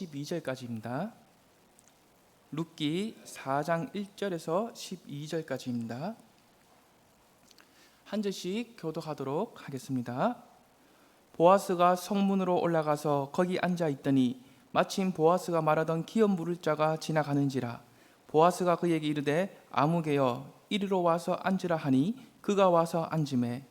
12절까지입니다. 룻기 4장 1절에서 12절까지입니다. 한 절씩 교독하도록 하겠습니다. 보아스가 성문으로 올라가서 거기 앉아 있더니 마침 보아스가 말하던 기업 물을 자가 지나가는지라. 보아스가 그에게 이르되 아무개여 이리로 와서 앉으라 하니 그가 와서 앉으매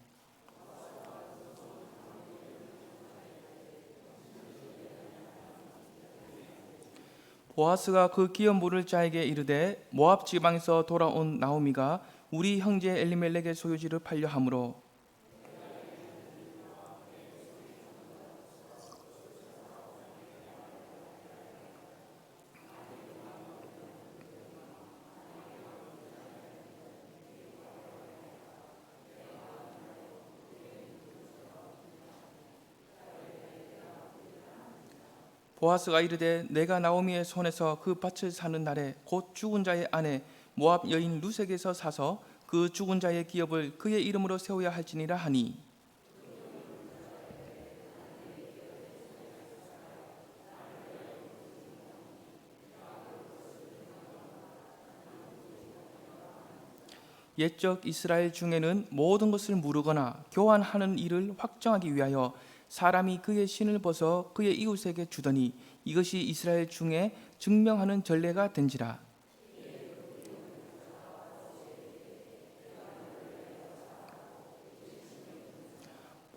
보아스가 그 기업 물을 자에게 이르되 모압 지방에서 돌아온 나오미가 우리 형제 엘리멜렉의 소유지를 팔려 함으로 보아스가 이르되 내가 나오미의 손에서 그 밭을 사는 날에 곧 죽은 자의 아내 모압 여인 룻에게서 사서 그 죽은 자의 기업을 그의 이름으로 세워야 할지니라 하니 옛적 이스라엘 중에는 모든 것을 무르거나 교환하는 일을 확정하기 위하여 사람이 그의 신을 벗어 그의 이웃에게 주더니 이것이 이스라엘 중에 증명하는 전례가 된지라.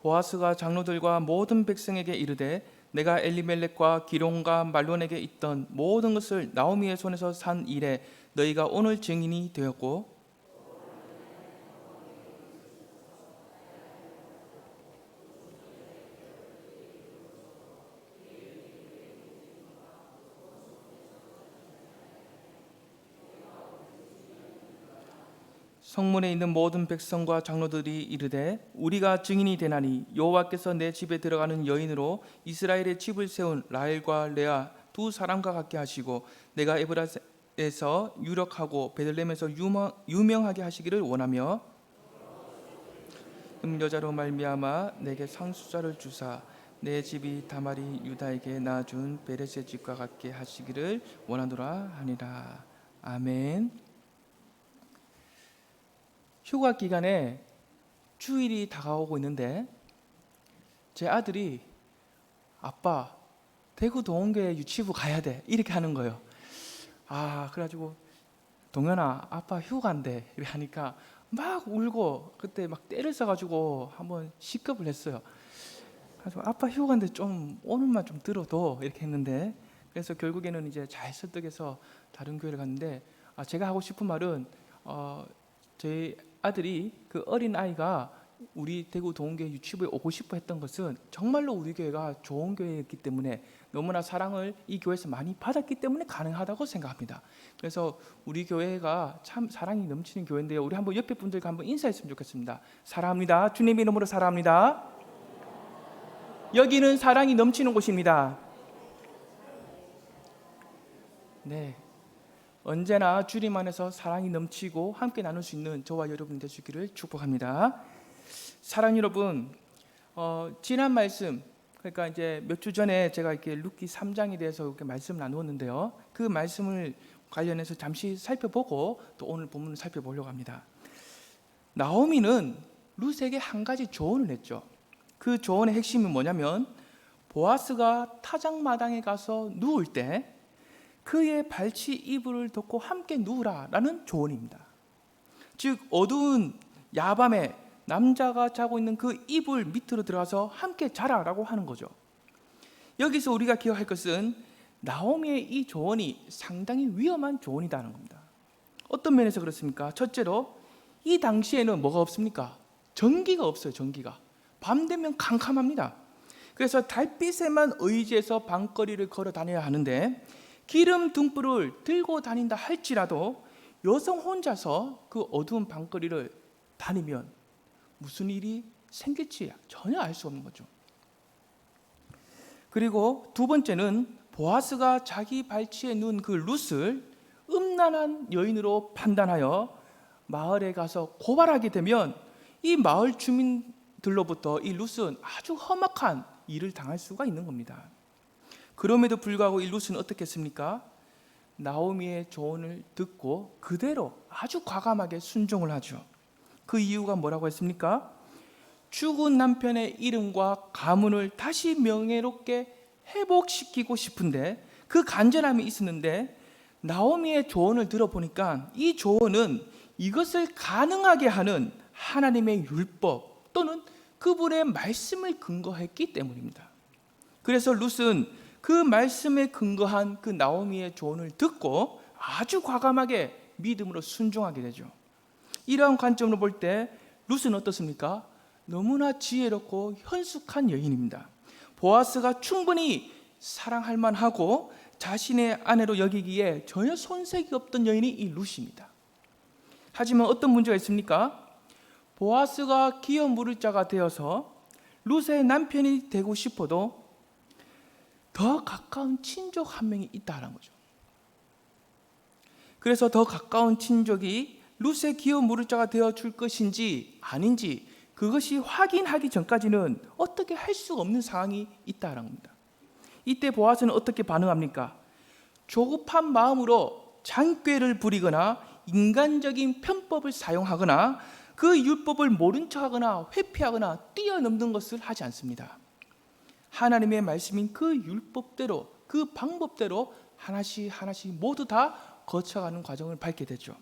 보아스가 장로들과 모든 백성에게 이르되 내가 엘리멜렉과 기론과 말론에게 있던 모든 것을 나오미의 손에서 산 일에 너희가 오늘 증인이 되었고 성문에 있는 모든 백성과 장로들이 이르되 우리가 증인이 되나니 여호와께서 내 집에 들어가는 여인으로 이스라엘의 집을 세운 라헬과 레아 두 사람과 같게 하시고 내가 에브라에서 유력하고 베들레헴에서 유명하게 하시기를 원하며 여자로 말미암아 내게 상수자를 주사 내 집이 다말이 유다에게 낳아준 베레스의 집과 같게 하시기를 원하노라 하니라. 아멘. 휴가 기간에 주일이 다가오고 있는데 제 아들이 아빠 대구 동원교회 유치부 가야 돼 이렇게 하는 거예요. 그래가지고 동현아 아빠 휴가인데 이렇게 하니까 막 울고 그때 막 때를 써가지고 한번 식겁을 했어요. 그래서 아빠 휴가인데 좀 오늘만 좀 들어도 이렇게 했는데 그래서 결국에는 이제 잘 설득해서 다른 교회를 갔는데 제가 하고 싶은 말은 저희 아들이 그 어린 아이가 우리 대구 동원교회 유치부에 오고 싶어 했던 것은 정말로 우리 교회가 좋은 교회였기 때문에 너무나 사랑을 이 교회에서 많이 받았기 때문에 가능하다고 생각합니다. 그래서 우리 교회가 참 사랑이 넘치는 교회인데요. 우리 한번 옆에 분들과 한번 인사했으면 좋겠습니다. 사랑합니다. 주님 이름으로 사랑합니다. 여기는 사랑이 넘치는 곳입니다. 네. 언제나 주님 안에서 사랑이 넘치고 함께 나눌 수 있는 저와 여러분 되시기를 축복합니다. 사랑 여러분, 지난 말씀 그러니까 이제 몇 주 전에 제가 이렇게 룻기 3장에 대해서 이렇게 말씀을 나누었는데요. 그 말씀을 관련해서 잠시 살펴보고 또 오늘 본문을 살펴보려고 합니다. 나오미는 룻에게 한 가지 조언을 했죠. 그 조언의 핵심은 뭐냐면 보아스가 타작마당에 가서 누울 때 그의 발치 이불을 덮고 함께 누우라라는 조언입니다. 즉 어두운 야밤에 남자가 자고 있는 그 이불 밑으로 들어가서 함께 자라라고 하는 거죠. 여기서 우리가 기억할 것은 나오미의 이 조언이 상당히 위험한 조언이라는 겁니다. 어떤 면에서 그렇습니까? 첫째로 이 당시에는 뭐가 없습니까? 전기가 없어요. 전기가 밤 되면 캄캄합니다. 그래서 달빛에만 의지해서 밤거리를 걸어 다녀야 하는데 기름 등불을 들고 다닌다 할지라도 여성 혼자서 그 어두운 밤거리를 다니면 무슨 일이 생길지 전혀 알 수 없는 거죠. 그리고 두 번째는 보아스가 자기 발치에 누운 그 룻을 음란한 여인으로 판단하여 마을에 가서 고발하게 되면 이 마을 주민들로부터 이 룻은 아주 험악한 일을 당할 수가 있는 겁니다. 그럼에도 불구하고 이 룻은 어떻게 했습니까? 나오미의 조언을 듣고 그대로 아주 과감하게 순종을 하죠. 그 이유가 뭐라고 했습니까? 죽은 남편의 이름과 가문을 다시 명예롭게 회복시키고 싶은데 그 간절함이 있었는데, 나오미의 조언을 들어보니까 이 조언은 이것을 가능하게 하는 하나님의 율법 또는 그분의 말씀을 근거했기 때문입니다. 그래서 룻은 그 말씀에 근거한 그 나오미의 조언을 듣고 아주 과감하게 믿음으로 순종하게 되죠. 이러한 관점으로 볼 때 룻은 어떻습니까? 너무나 지혜롭고 현숙한 여인입니다. 보아스가 충분히 사랑할 만하고 자신의 아내로 여기기에 전혀 손색이 없던 여인이 이 룻입니다. 하지만 어떤 문제가 있습니까? 보아스가 기어 물을 자가 되어서 룻의 남편이 되고 싶어도 더 가까운 친족 한 명이 있다는 거죠. 그래서 더 가까운 친족이 룻의 기어 물을 자가 되어 줄 것인지 아닌지 그것이 확인하기 전까지는 어떻게 할 수가 없는 상황이 있다는 겁니다. 이때 보아스는 어떻게 반응합니까? 조급한 마음으로 장꾀를 부리거나 인간적인 편법을 사용하거나 그 율법을 모른 척하거나 회피하거나 뛰어넘는 것을 하지 않습니다. 하나님의 말씀인 그 율법대로, 그 방법대로 하나씩 모두 다 거쳐가는 과정을 밟게 되죠.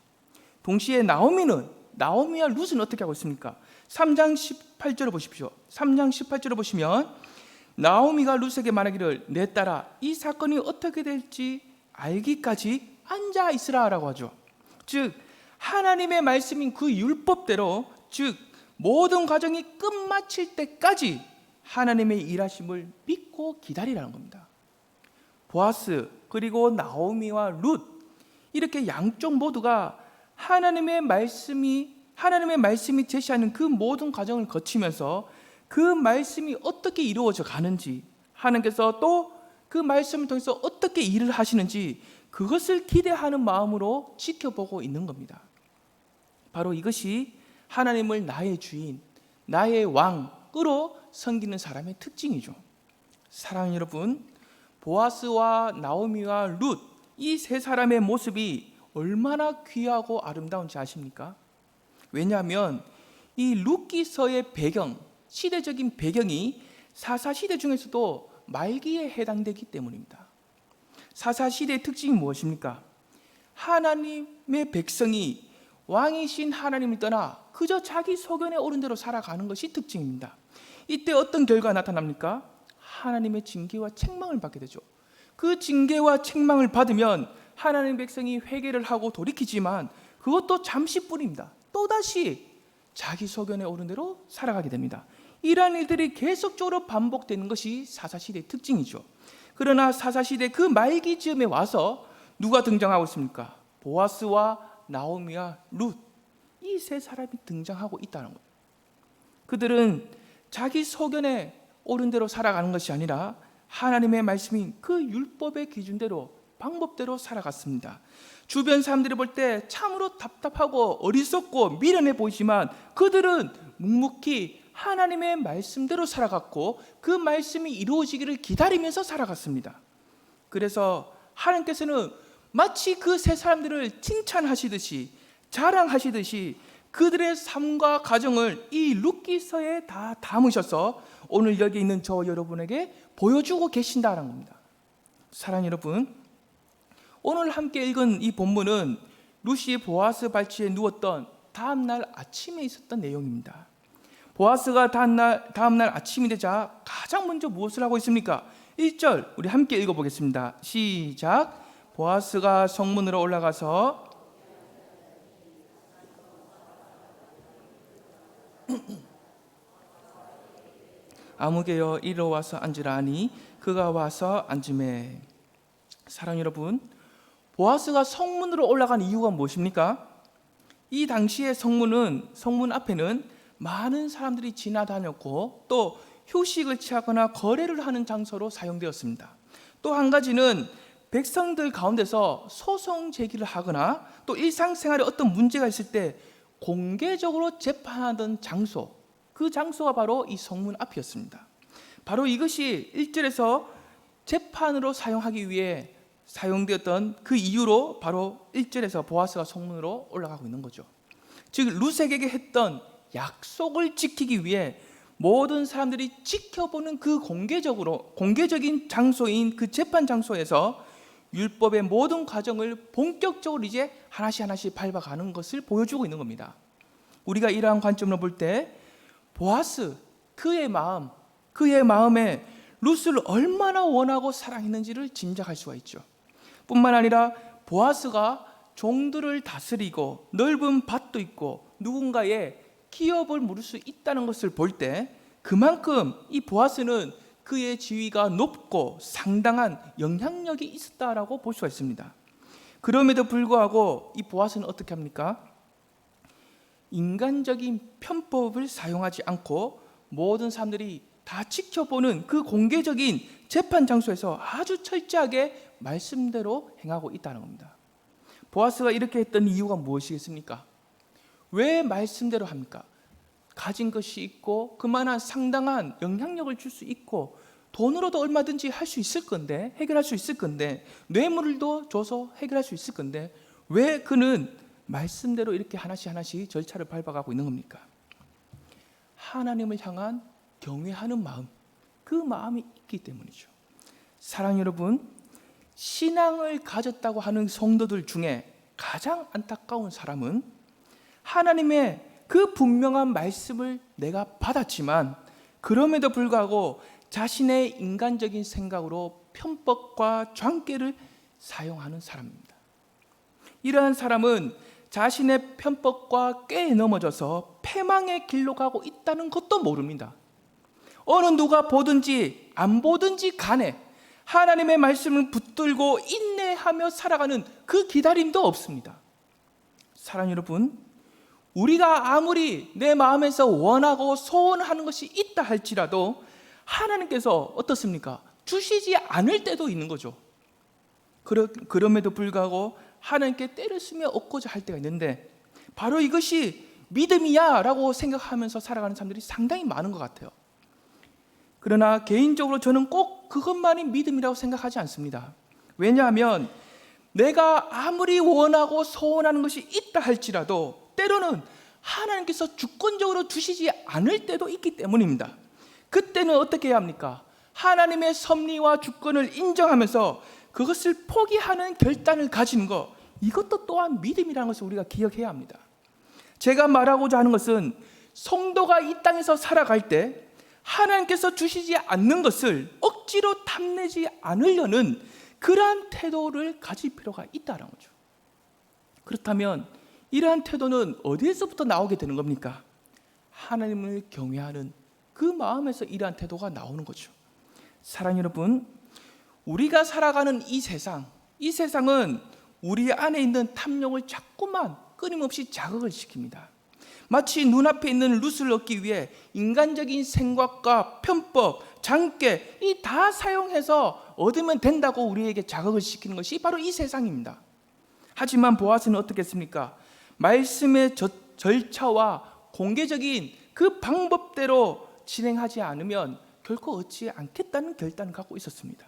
동시에 나오미와 룻은 어떻게 하고 있습니까? 3장 18절을 보십시오. 3장 18절을 보시면 나오미가 룻에게 말하기를 내 딸아 이 사건이 어떻게 될지 알기까지 앉아 있으라라고 하죠. 즉 하나님의 말씀인 그 율법대로, 즉 모든 과정이 끝마칠 때까지 하나님의 일하심을 믿고 기다리라는 겁니다. 보아스 그리고 나오미와 룻 이렇게 양쪽 모두가 하나님의 말씀이 제시하는 그 모든 과정을 거치면서 그 말씀이 어떻게 이루어져 가는지, 하나님께서 또 그 말씀을 통해서 어떻게 일을 하시는지 그것을 기대하는 마음으로 지켜보고 있는 겁니다. 바로 이것이 하나님을 나의 주인, 나의 왕으로 섬기는 사람의 특징이죠. 사랑하는 여러분, 보아스와 나오미와 룻 이 세 사람의 모습이 얼마나 귀하고 아름다운지 아십니까? 왜냐하면 이 룻기서의 배경, 시대적인 배경이 사사시대 중에서도 말기에 해당되기 때문입니다. 사사시대의 특징이 무엇입니까? 하나님의 백성이 왕이신 하나님을 떠나 그저 자기 소견에 오른 대로 살아가는 것이 특징입니다. 이때 어떤 결과가 나타납니까? 하나님의 징계와 책망을 받게 되죠. 그 징계와 책망을 받으면 하나님의 백성이 회개를 하고 돌이키지만 그것도 잠시뿐입니다. 또다시 자기 소견에 오른 대로 살아가게 됩니다. 이러한 일들이 계속적으로 반복되는 것이 사사시대의 특징이죠. 그러나 사사시대 그 말기 즈음에 와서 누가 등장하고 있습니까? 보아스와 나오미와 룻 이 세 사람이 등장하고 있다는 거예요. 그들은 자기 소견에 옳은 대로 살아가는 것이 아니라 하나님의 말씀인 그 율법의 기준대로 방법대로 살아갔습니다. 주변 사람들이 볼 때 참으로 답답하고 어리석고 미련해 보이지만 그들은 묵묵히 하나님의 말씀대로 살아갔고 그 말씀이 이루어지기를 기다리면서 살아갔습니다. 그래서 하나님께서는 마치 그 세 사람들을 칭찬하시듯이 자랑하시듯이 그들의 삶과 가정을 이 룻기서에 다 담으셔서 오늘 여기 있는 저 여러분에게 보여주고 계신다는 겁니다. 사랑하는 여러분, 오늘 함께 읽은 이 본문은 룻이 보아스 발치에 누웠던 다음날 아침에 있었던 내용입니다. 보아스가 다음날 아침이 되자 가장 먼저 무엇을 하고 있습니까? 1절 우리 함께 읽어보겠습니다. 시작. 보아스가 성문으로 올라가서 아무개여 이리로 와서 앉으라 하니 그가 와서 앉으매. 사랑 여러분, 보아스가 성문으로 올라간 이유가 무엇입니까? 이 당시의 성문 앞에는 많은 사람들이 지나다녔고 또 휴식을 취하거나 거래를 하는 장소로 사용되었습니다. 또 한 가지는 백성들 가운데서 소송 제기를 하거나 또 일상생활에 어떤 문제가 있을 때 공개적으로 재판하던 장소, 그 장소가 바로 이 성문 앞이었습니다. 바로 이것이 1절에서 재판으로 사용하기 위해 사용되었던 그 이유로 바로 1절에서 보아스가 성문으로 올라가고 있는 거죠. 즉 루색에게 했던 약속을 지키기 위해 모든 사람들이 지켜보는 그 공개적인 장소인 그 재판 장소에서 율법의 모든 과정을 본격적으로 이제 하나씩 밟아가는 것을 보여주고 있는 겁니다. 우리가 이러한 관점으로 볼 때 보아스 그의 마음에 룻을 얼마나 원하고 사랑했는지를 짐작할 수가 있죠. 뿐만 아니라 보아스가 종들을 다스리고 넓은 밭도 있고 누군가의 기업을 물을 수 있다는 것을 볼 때 그만큼 이 보아스는 그의 지위가 높고 상당한 영향력이 있었다라고 볼 수가 있습니다. 그럼에도 불구하고 이 보아스는 어떻게 합니까? 인간적인 편법을 사용하지 않고 모든 사람들이 다 지켜보는 그 공개적인 재판 장소에서 아주 철저하게 말씀대로 행하고 있다는 겁니다. 보아스가 이렇게 했던 이유가 무엇이겠습니까? 왜 말씀대로 합니까? 가진 것이 있고 그만한 상당한 영향력을 줄 수 있고 돈으로도 얼마든지 할 수 있을 건데, 해결할 수 있을 건데, 뇌물도 줘서 해결할 수 있을 건데 왜 그는 말씀대로 이렇게 하나씩 절차를 밟아가고 있는 겁니까? 하나님을 향한 경외하는 마음, 그 마음이 있기 때문이죠. 사랑 여러분, 신앙을 가졌다고 하는 성도들 중에 가장 안타까운 사람은 하나님의 그 분명한 말씀을 내가 받았지만 그럼에도 불구하고 자신의 인간적인 생각으로 편법과 쭌깨를 사용하는 사람입니다. 이러한 사람은 자신의 편법과 꾀에 넘어져서 패망의 길로 가고 있다는 것도 모릅니다. 어느 누가 보든지 안 보든지 간에 하나님의 말씀을 붙들고 인내하며 살아가는 그 기다림도 없습니다. 사랑 여러분, 우리가 아무리 내 마음에서 원하고 소원하는 것이 있다 할지라도 하나님께서 어떻습니까? 주시지 않을 때도 있는 거죠. 그럼에도 불구하고 하나님께 때를 쓰며 얻고자 할 때가 있는데 바로 이것이 믿음이야 라고 생각하면서 살아가는 사람들이 상당히 많은 것 같아요. 그러나 개인적으로 저는 꼭 그것만이 믿음이라고 생각하지 않습니다. 왜냐하면 내가 아무리 원하고 소원하는 것이 있다 할지라도 때로는 하나님께서 주권적으로 주시지 않을 때도 있기 때문입니다. 그때는 어떻게 해야 합니까? 하나님의 섭리와 주권을 인정하면서 그것을 포기하는 결단을 가지는 것, 이것도 또한 믿음이라는 것을 우리가 기억해야 합니다. 제가 말하고자 하는 것은 성도가 이 땅에서 살아갈 때 하나님께서 주시지 않는 것을 억지로 탐내지 않으려는 그러한 태도를 가질 필요가 있다는 거죠. 그렇다면 이러한 태도는 어디에서부터 나오게 되는 겁니까? 하나님을 경외하는 그 마음에서 이러한 태도가 나오는 거죠. 사랑 여러분, 우리가 살아가는 이 세상은 우리 안에 있는 탐욕을 자꾸만 끊임없이 자극을 시킵니다. 마치 눈앞에 있는 룻을 얻기 위해 인간적인 생각과 편법, 장깨 이 다 사용해서 얻으면 된다고 우리에게 자극을 시키는 것이 바로 이 세상입니다. 하지만 보아스는 어떻겠습니까? 말씀의 절차와 공개적인 그 방법대로 진행하지 않으면 결코 얻지 않겠다는 결단을 갖고 있었습니다.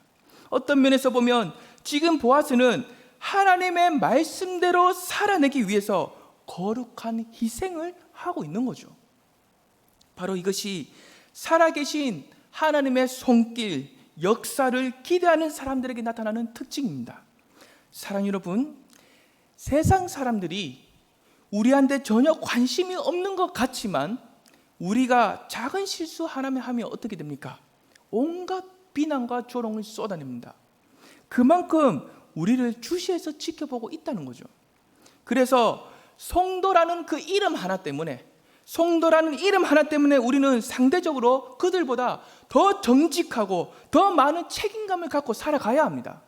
어떤 면에서 보면 지금 보아스는 하나님의 말씀대로 살아내기 위해서 거룩한 희생을 하고 있는 거죠. 바로 이것이 살아계신 하나님의 손길, 역사를 기대하는 사람들에게 나타나는 특징입니다. 사랑 여러분, 세상 사람들이 우리한테 전혀 관심이 없는 것 같지만 우리가 작은 실수 하나만 하면 어떻게 됩니까? 온갖 비난과 조롱을 쏟아냅니다. 그만큼 우리를 주시해서 지켜보고 있다는 거죠. 그래서 성도라는 그 이름 하나 때문에 우리는 상대적으로 그들보다 더 정직하고 더 많은 책임감을 갖고 살아가야 합니다.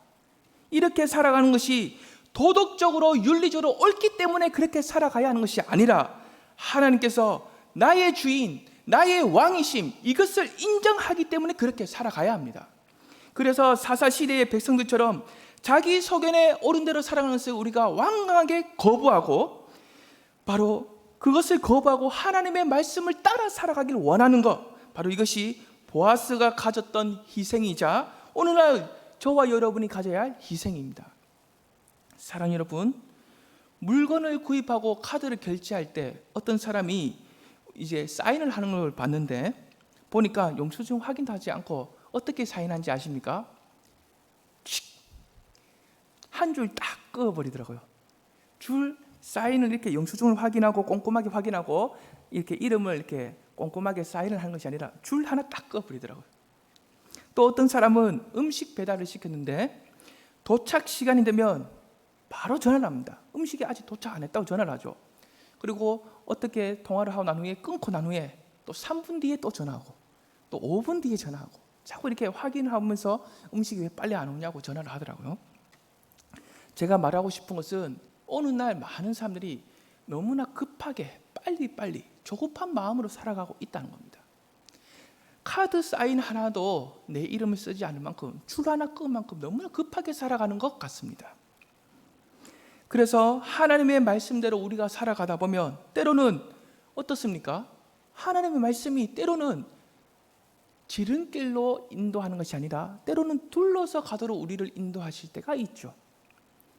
이렇게 살아가는 것이 도덕적으로 윤리적으로 옳기 때문에 그렇게 살아가야 하는 것이 아니라 하나님께서 나의 주인, 나의 왕이심, 이것을 인정하기 때문에 그렇게 살아가야 합니다. 그래서 사사시대의 백성들처럼 자기 소견에 옳은 대로 살아가는 것을 우리가 완강하게 거부하고 바로 그것을 거부하고 하나님의 말씀을 따라 살아가기를 원하는 것, 바로 이것이 보아스가 가졌던 희생이자 오늘날 저와 여러분이 가져야 할 희생입니다. 사랑하는 여러분, 물건을 구입하고 카드를 결제할 때 어떤 사람이 이제 사인을 하는 걸 봤는데 보니까 영수증 확인도 하지 않고 어떻게 사인한지 아십니까? 한 줄 딱 그어버리더라고요. 줄 사인을 이렇게 영수증을 확인하고 꼼꼼하게 확인하고 이렇게 이름을 이렇게 꼼꼼하게 사인을 하는 것이 아니라 줄 하나 딱 그어버리더라고요. 또 어떤 사람은 음식 배달을 시켰는데 도착 시간이 되면 바로 전화를 합니다. 음식이 아직 도착 안 했다고 전화를 하죠. 그리고 어떻게 통화를 하고 난 후에 끊고 난 후에 또 3분 뒤에 또 전화하고 또 5분 뒤에 전화하고 자꾸 이렇게 확인하면서 음식이 왜 빨리 안 오냐고 전화를 하더라고요. 제가 말하고 싶은 것은 어느 날 많은 사람들이 너무나 급하게 빨리빨리 조급한 마음으로 살아가고 있다는 겁니다. 카드 사인 하나도 내 이름을 쓰지 않을 만큼 줄 하나 끄는 만큼 너무나 급하게 살아가는 것 같습니다. 그래서 하나님의 말씀대로 우리가 살아가다 보면 때로는 어떻습니까? 하나님의 말씀이 때로는 지름길로 인도하는 것이 아니라 때로는 둘러서 가도록 우리를 인도하실 때가 있죠.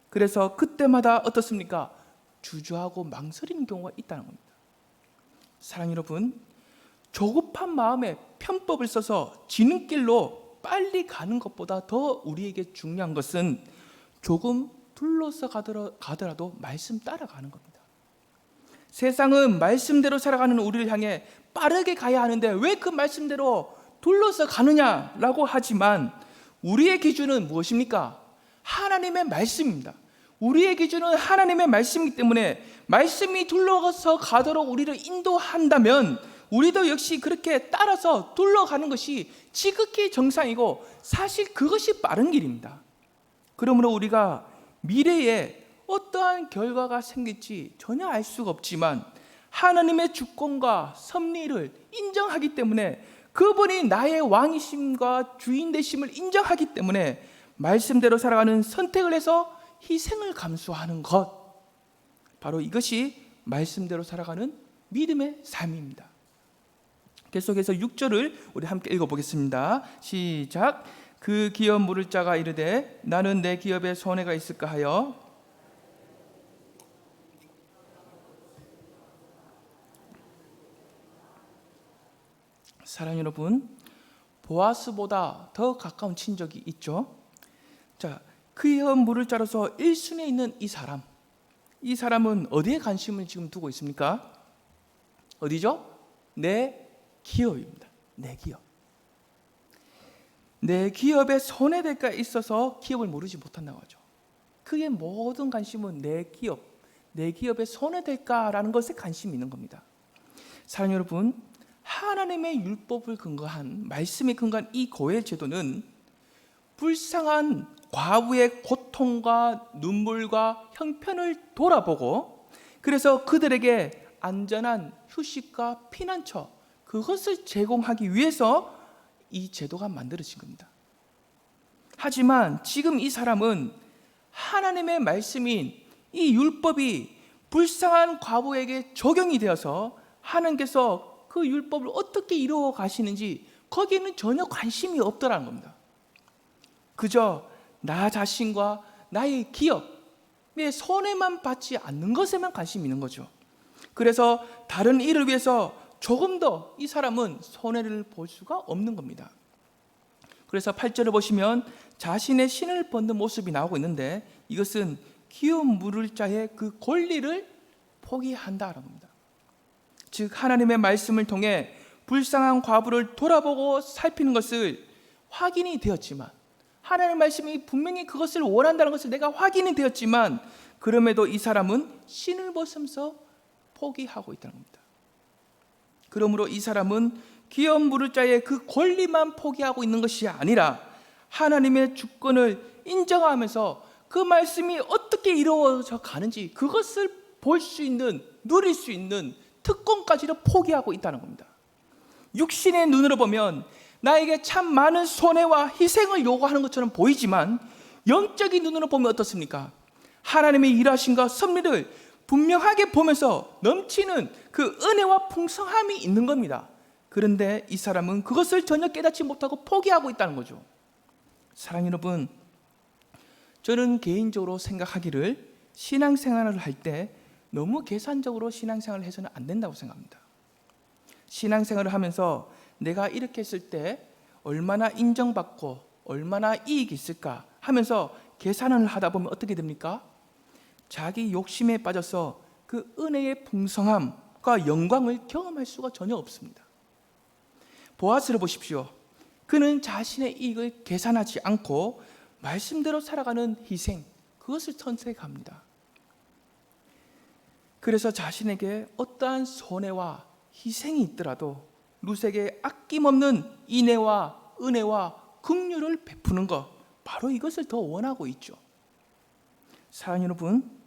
그래서 그때마다 어떻습니까? 주저하고 망설이는 경우가 있다는 겁니다. 사랑하는 여러분, 조급한 마음에 편법을 써서 지름길로 빨리 가는 것보다 더 우리에게 중요한 것은 조금 둘러서 가더라도 말씀 따라가는 겁니다. 세상은 말씀대로 살아가는 우리를 향해 빠르게 가야 하는데 왜 그 말씀대로 둘러서 가느냐라고 하지만 우리의 기준은 무엇입니까? 하나님의 말씀입니다. 우리의 기준은 하나님의 말씀이기 때문에 말씀이 둘러서 가도록 우리를 인도한다면 우리도 역시 그렇게 따라서 둘러가는 것이 지극히 정상이고 사실 그것이 빠른 길입니다. 그러므로 우리가 미래에 어떠한 결과가 생길지 전혀 알 수가 없지만 하나님의 주권과 섭리를 인정하기 때문에 그분이 나의 왕이심과 주인 되심을 인정하기 때문에 말씀대로 살아가는 선택을 해서 희생을 감수하는 것, 바로 이것이 말씀대로 살아가는 믿음의 삶입니다. 계속해서 6절을 우리 함께 읽어보겠습니다. 시작. 그 기업 물을 자가 이르되 나는 내 기업에 손해가 있을까 하여 사랑하는 여러분, 보아스보다 더 가까운 친족이 있죠. 자, 그 기업 물을 자로서 1순위에 있는 이 사람은 어디에 관심을 지금 두고 있습니까? 어디죠? 내 기업입니다. 내 기업. 내 기업에 손해될까 있어서 기업을 모르지 못한다고 하죠. 그의 모든 관심은 내 기업에 손해될까라는 것에 관심이 있는 겁니다. 사랑하는 여러분, 하나님의 율법을 근거한 말씀에 근거한 이 고엘 제도는 불쌍한 과부의 고통과 눈물과 형편을 돌아보고 그래서 그들에게 안전한 휴식과 피난처 그것을 제공하기 위해서 이 제도가 만들어진 겁니다. 하지만 지금 이 사람은 하나님의 말씀인 이 율법이 불쌍한 과부에게 적용이 되어서 하나님께서 그 율법을 어떻게 이루어 가시는지 거기에는 전혀 관심이 없더라는 겁니다. 그저 나 자신과 나의 기업의 손해만 받지 않는 것에만 관심이 있는 거죠. 그래서 다른 일을 위해서 조금 더 이 사람은 손해를 볼 수가 없는 겁니다. 그래서 8절을 보시면 자신의 신을 벗는 모습이 나오고 있는데 이것은 기업 물을 자의 그 권리를 포기한다라는 겁니다. 즉 하나님의 말씀을 통해 불쌍한 과부를 돌아보고 살피는 것을 확인이 되었지만 하나님의 말씀이 분명히 그것을 원한다는 것을 내가 확인이 되었지만 그럼에도 이 사람은 신을 벗으면서 포기하고 있다는 겁니다. 그러므로 이 사람은 기업 물을 자의 그 권리만 포기하고 있는 것이 아니라 하나님의 주권을 인정하면서 그 말씀이 어떻게 이루어져 가는지 그것을 볼 수 있는, 누릴 수 있는 특권까지도 포기하고 있다는 겁니다. 육신의 눈으로 보면 나에게 참 많은 손해와 희생을 요구하는 것처럼 보이지만 영적인 눈으로 보면 어떻습니까? 하나님의 일하심과 섭리를 분명하게 보면서 넘치는 그 은혜와 풍성함이 있는 겁니다. 그런데 이 사람은 그것을 전혀 깨닫지 못하고 포기하고 있다는 거죠. 사랑하는 여러분, 저는 개인적으로 생각하기를 신앙생활을 할 때 너무 계산적으로 신앙생활을 해서는 안 된다고 생각합니다. 신앙생활을 하면서 내가 이렇게 했을 때 얼마나 인정받고 얼마나 이익이 있을까 하면서 계산을 하다 보면 어떻게 됩니까? 자기 욕심에 빠져서 그 은혜의 풍성함과 영광을 경험할 수가 전혀 없습니다. 보아스를 보십시오. 그는 자신의 이익을 계산하지 않고 말씀대로 살아가는 희생, 그것을 선택합니다. 그래서 자신에게 어떠한 손해와 희생이 있더라도 룻에게 아낌없는 인애와 은혜와 긍휼을 베푸는 것, 바로 이것을 더 원하고 있죠. 사랑하는 여러분,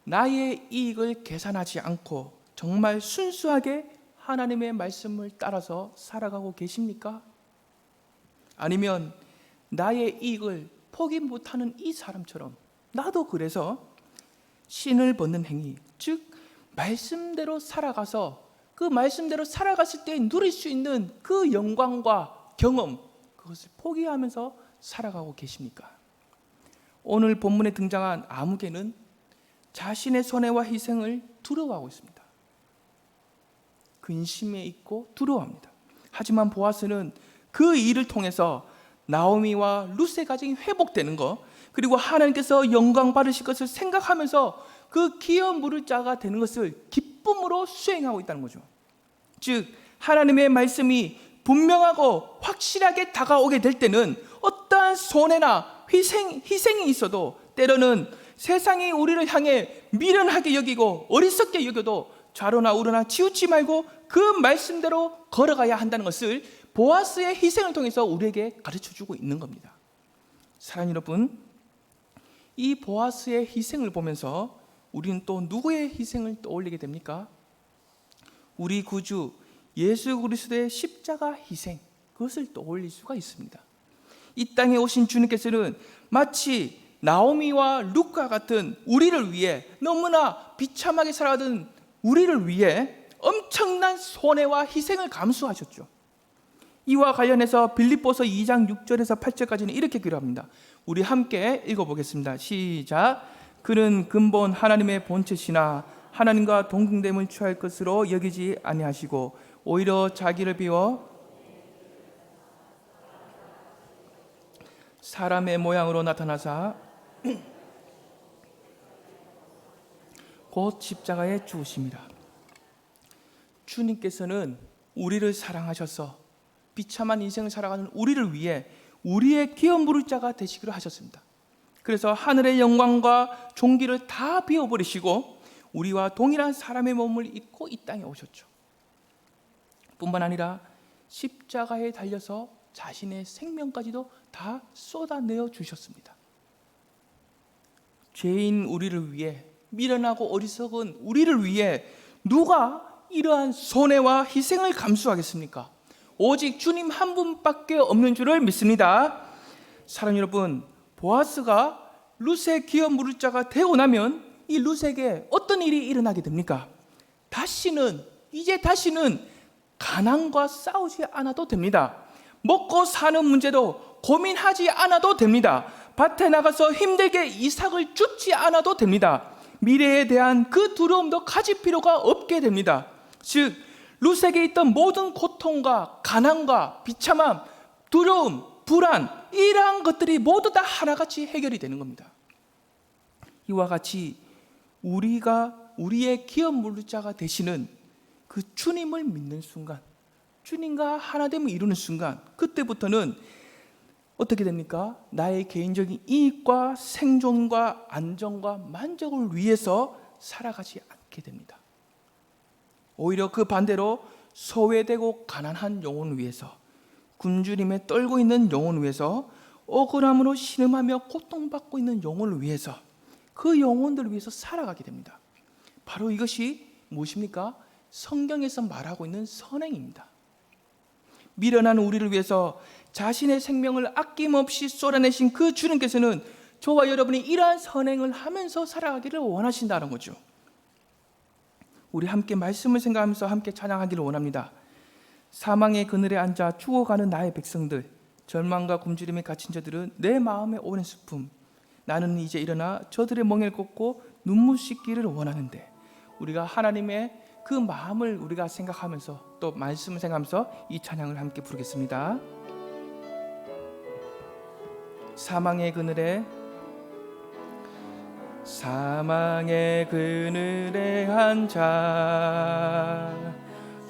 나의 이익을 계산하지 않고 정말 순수하게 하나님의 말씀을 따라서 살아가고 계십니까? 아니면 나의 이익을 포기 못하는 이 사람처럼 나도 그래서 신을 벗는 행위, 즉 말씀대로 살아가서 그 말씀대로 살아갔을 때 누릴 수 있는 그 영광과 경험, 그것을 포기하면서 살아가고 계십니까? 오늘 본문에 등장한 아무개는 자신의 손해와 희생을 두려워하고 있습니다. 근심에 있고 두려워합니다. 하지만 보아스는 그 일을 통해서 나오미와 룻의 가정이 회복되는 것, 그리고 하나님께서 영광 받으실 것을 생각하면서 그 기어 물을 자가 되는 것을 기쁨으로 수행하고 있다는 거죠. 즉 하나님의 말씀이 분명하고 확실하게 다가오게 될 때는 어떠한 손해나 희생이 있어도 때로는 세상이 우리를 향해 미련하게 여기고 어리석게 여겨도 좌로나 우로나 치우치 말고 그 말씀대로 걸어가야 한다는 것을 보아스의 희생을 통해서 우리에게 가르쳐주고 있는 겁니다. 사랑하는 여러분, 이 보아스의 희생을 보면서 우리는 또 누구의 희생을 떠올리게 됩니까? 우리 구주 예수 그리스도의 십자가 희생, 그것을 떠올릴 수가 있습니다. 이 땅에 오신 주님께서는 마치 나오미와 룻과 같은 우리를 위해, 너무나 비참하게 살아가던 우리를 위해 엄청난 손해와 희생을 감수하셨죠. 이와 관련해서 빌립보서 2장 6절에서 8절까지는 이렇게 기록합니다. 우리 함께 읽어보겠습니다. 시작. 그는 근본 하나님의 본체시나 하나님과 동등됨을 취할 것으로 여기지 아니하시고 오히려 자기를 비워 사람의 모양으로 나타나사 곧 십자가에 죽으십니다. 주님께서는 우리를 사랑하셔서 비참한 인생을 살아가는 우리를 위해 우리의 기업 물을 자가 되시기로 하셨습니다. 그래서 하늘의 영광과 존귀를 다 비워버리시고 우리와 동일한 사람의 몸을 입고 이 땅에 오셨죠. 뿐만 아니라 십자가에 달려서 자신의 생명까지도 다 쏟아내어 주셨습니다. 죄인 우리를 위해, 미련하고 어리석은 우리를 위해 누가 이러한 손해와 희생을 감수하겠습니까? 오직 주님 한 분밖에 없는 줄을 믿습니다. 사랑하는 여러분, 보아스가 룻의 기업 물을 자가 되고 나면 이 룻에게 어떤 일이 일어나게 됩니까? 이제 다시는 가난과 싸우지 않아도 됩니다. 먹고 사는 문제도 고민하지 않아도 됩니다. 밭에 나가서 힘들게 이삭을 줍지 않아도 됩니다. 미래에 대한 그 두려움도 가질 필요가 없게 됩니다. 즉 룻에게 있던 모든 고통과 가난과 비참함, 두려움, 불안, 이러한 것들이 모두 다 하나같이 해결이 되는 겁니다. 이와 같이 우리가 우리의 기업 물자가 되시는 그 주님을 믿는 순간, 주님과 하나됨을 이루는 순간, 그때부터는 어떻게 됩니까? 나의 개인적인 이익과 생존과 안정과 만족을 위해서 살아가지 않게 됩니다. 오히려 그 반대로 소외되고 가난한 영혼을 위해서, 굶주림에 떨고 있는 영혼을 위해서, 억울함으로 신음하며 고통받고 있는 영혼을 위해서, 그 영혼들을 위해서 살아가게 됩니다. 바로 이것이 무엇입니까? 성경에서 말하고 있는 선행입니다. 미련한 우리를 위해서 자신의 생명을 아낌없이 쏟아내신 그 주님께서는 저와 여러분이 이러한 선행을 하면서 살아가기를 원하신다는 거죠. 우리 함께 말씀을 생각하면서 함께 찬양하기를 원합니다. 사망의 그늘에 앉아 죽어가는 나의 백성들, 절망과 굶주림에 갇힌 자들은 내 마음의 오랜 슬픔, 나는 이제 일어나 저들의 멍에를 꺾고 눈물 씻기를 원하는데, 우리가 하나님의 그 마음을 우리가 생각하면서 또 말씀을 생각하면서 이 찬양을 함께 부르겠습니다. 사망의 그늘에 앉아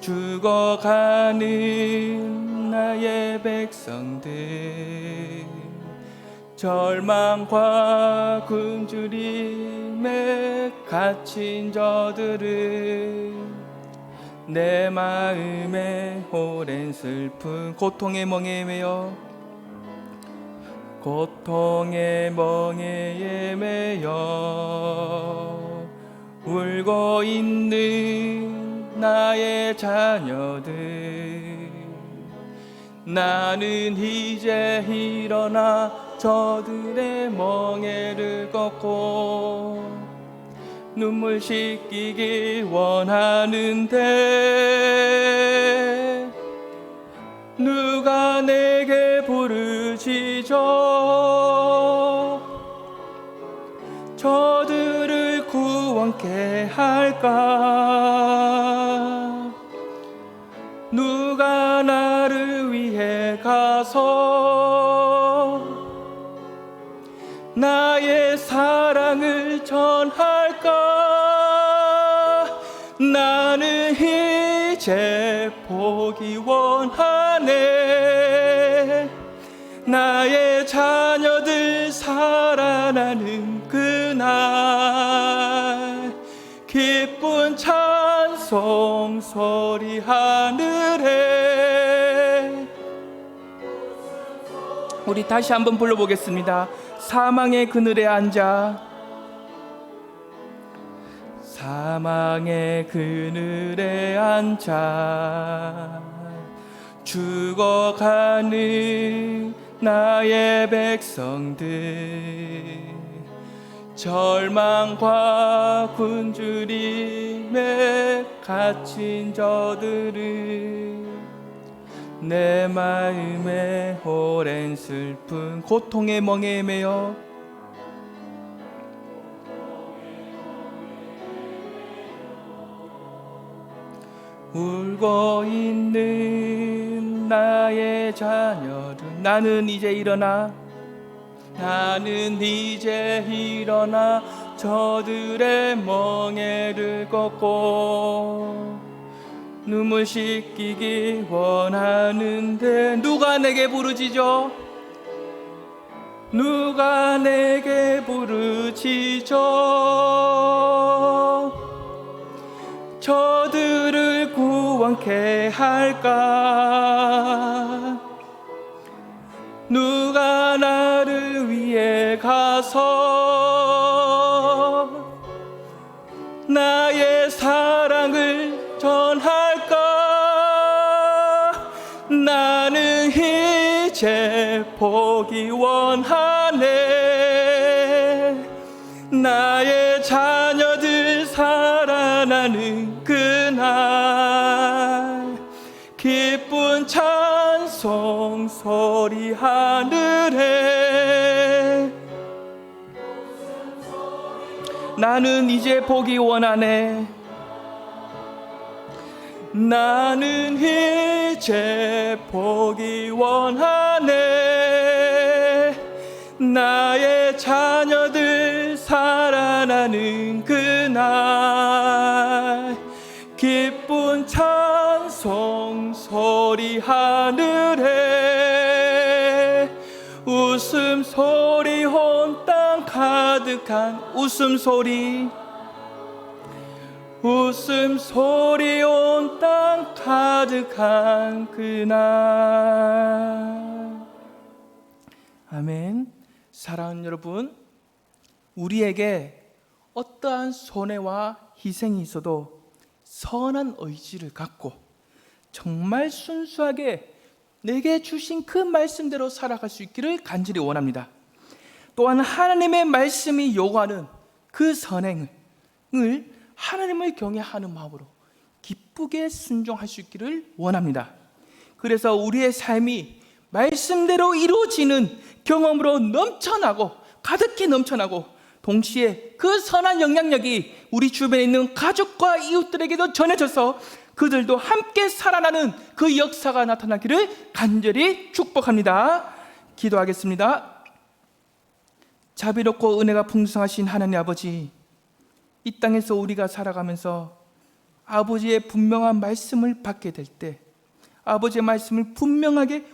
죽어가는 나의 백성들, 절망과 굶주림에 갇힌 저들은 내 마음에 오랜 슬픈 고통의 멍에 매여 울고 있는 나의 자녀들, 나는 이제 일어나 저들의 멍에를 꺾고 눈물 씻기길 원하는데, 누가 내게 부르짖어 저들을 구원케 할까? 누가 나를 위해 가서 나의 사랑을 전할까? 나는 이제 보기 원하네. 나의 자녀들 살아나는 그날, 기쁜 찬송 소리 하늘에. 우리 다시 한번 불러보겠습니다. 사망의 그늘에 앉아, 사망의 그늘에 앉아 죽어가는 나의 백성들, 절망과 굶주림에 갇힌 저들은 내 마음에 오랜 슬픈 고통의 멍에 매여 울고 있는 나의 자녀들, 나는 이제 일어나 저들의 멍에를 꺾고 눈물 씻기기 원하는데, 누가 내게 부르짖어? 누가 내게 부르짖어 저들을 구원케 할까? 누가 나를 위해 가서 나의 사랑을 전할까? 나는 이제 보기 원하네. 나의 자녀들 살아나는 그날, 기쁜 찬송 소리 하늘에. 나는 이제 보기 원하네. 나는 이제 보기 원하네. 나의 자녀들 살아나는 그날, 기쁜 찬송 소리 하늘에. 웃음소리 온 땅 가득한 웃음소리, 웃음소리 온 땅 가득한 그날. 아멘. 사랑하는 여러분, 우리에게 어떠한 손해와 희생이 있어도 선한 의지를 갖고 정말 순수하게 내게 주신 그 말씀대로 살아갈 수 있기를 간절히 원합니다. 또한 하나님의 말씀이 요구하는 그 선행을 하나님을 경외하는 마음으로 기쁘게 순종할 수 있기를 원합니다. 그래서 우리의 삶이 말씀대로 이루어지는 경험으로 넘쳐나고 가득히 넘쳐나고 동시에 그 선한 영향력이 우리 주변에 있는 가족과 이웃들에게도 전해져서 그들도 함께 살아나는 그 역사가 나타나기를 간절히 축복합니다. 기도하겠습니다. 자비롭고 은혜가 풍성하신 하나님 아버지, 이 땅에서 우리가 살아가면서 아버지의 분명한 말씀을 받게 될 때 아버지의 말씀을 분명하게